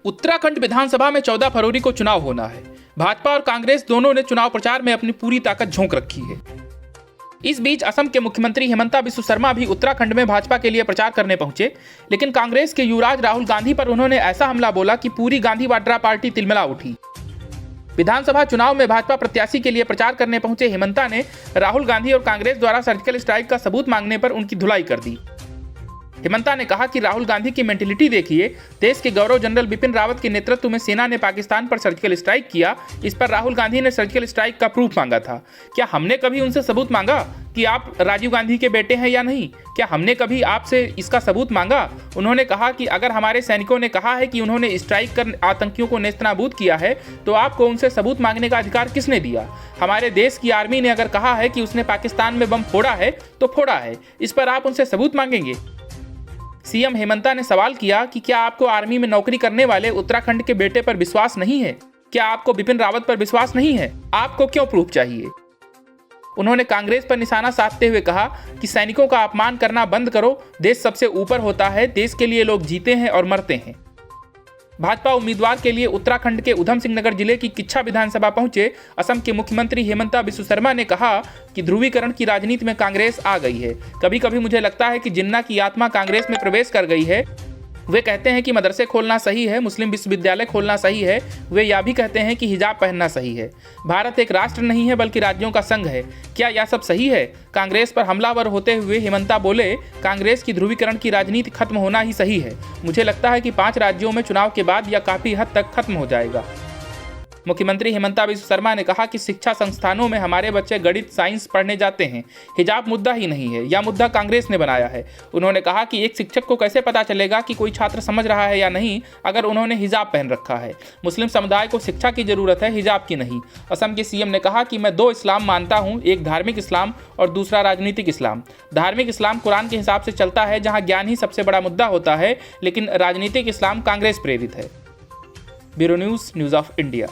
उत्तराखंड विधानसभा में 14 फरवरी को चुनाव होना है। भाजपा और कांग्रेस दोनों ने चुनाव प्रचार में अपनी पूरी ताकत झोंक रखी है। इस बीच असम के मुख्यमंत्री हिमंता बिस्वा शर्मा भी उत्तराखंड में भाजपा के लिए प्रचार करने पहुंचे, लेकिन कांग्रेस के युवराज राहुल गांधी पर उन्होंने ऐसा हमला बोला कि पूरी गांधी वाड्रा पार्टी तिलमिला उठी। विधानसभा चुनाव में भाजपा प्रत्याशी के लिए प्रचार करने पहुंचे हिमंता ने राहुल गांधी और कांग्रेस द्वारा सर्जिकल स्ट्राइक का सबूत मांगने पर उनकी धुलाई कर दी। हिमंता ने कहा कि राहुल गांधी की मेंटेलिटी देखिए, देश के गौरव जनरल बिपिन रावत के नेतृत्व में सेना ने पाकिस्तान पर सर्जिकल स्ट्राइक किया। इस पर राहुल गांधी ने सर्जिकल स्ट्राइक का प्रूफ मांगा था। क्या हमने कभी उनसे सबूत मांगा कि आप राजीव गांधी के बेटे हैं या नहीं? क्या हमने कभी आपसे इसका सबूत मांगा? उन्होंने कहा कि अगर हमारे सैनिकों ने कहा है कि उन्होंने स्ट्राइक कर आतंकियों को नेस्तनाबूद किया है, तो आपको उनसे सबूत मांगने का अधिकार किसने दिया? हमारे देश की आर्मी ने अगर कहा है कि उसने पाकिस्तान में बम फोड़ा है तो फोड़ा है, इस पर आप उनसे सबूत मांगेंगे? सीएम हेमंता ने सवाल किया कि क्या आपको आर्मी में नौकरी करने वाले उत्तराखंड के बेटे पर विश्वास नहीं है? क्या आपको बिपिन रावत पर विश्वास नहीं है? आपको क्यों प्रूफ चाहिए? उन्होंने कांग्रेस पर निशाना साधते हुए कहा कि सैनिकों का अपमान करना बंद करो, देश सबसे ऊपर होता है, देश के लिए लोग जीते हैं और मरते हैं। भाजपा उम्मीदवार के लिए उत्तराखंड के उधम सिंह नगर जिले की किच्छा विधानसभा पहुंचे असम के मुख्यमंत्री हिमंता बिस्वा शर्मा ने कहा कि ध्रुवीकरण की राजनीति में कांग्रेस आ गई है। कभी कभी मुझे लगता है कि जिन्ना की आत्मा कांग्रेस में प्रवेश कर गई है। वे कहते हैं कि मदरसे खोलना सही है, मुस्लिम विश्वविद्यालय खोलना सही है। वे यह भी कहते हैं कि हिजाब पहनना सही है। भारत एक राष्ट्र नहीं है बल्कि राज्यों का संघ है। क्या यह सब सही है? कांग्रेस पर हमलावर होते हुए हिमंता बोले, कांग्रेस की ध्रुवीकरण की राजनीति खत्म होना ही सही है। मुझे लगता है कि 5 राज्यों में चुनाव के बाद यह काफी हद तक खत्म हो जाएगा। मुख्यमंत्री हिमंता बिस्वा शर्मा ने कहा कि शिक्षा संस्थानों में हमारे बच्चे गणित साइंस पढ़ने जाते हैं। हिजाब मुद्दा ही नहीं है, यह मुद्दा कांग्रेस ने बनाया है। उन्होंने कहा कि एक शिक्षक को कैसे पता चलेगा कि कोई छात्र समझ रहा है या नहीं अगर उन्होंने हिजाब पहन रखा है। मुस्लिम समुदाय को शिक्षा की जरूरत है, हिजाब की नहीं। असम के सीएम ने कहा कि मैं 2 इस्लाम मानता हूँ, एक धार्मिक इस्लाम और दूसरा राजनीतिक इस्लाम। धार्मिक इस्लाम कुरान के हिसाब से चलता है, जहाँ ज्ञान ही सबसे बड़ा मुद्दा होता है, लेकिन राजनीतिक इस्लाम कांग्रेस प्रेरित है। Bureau news of India.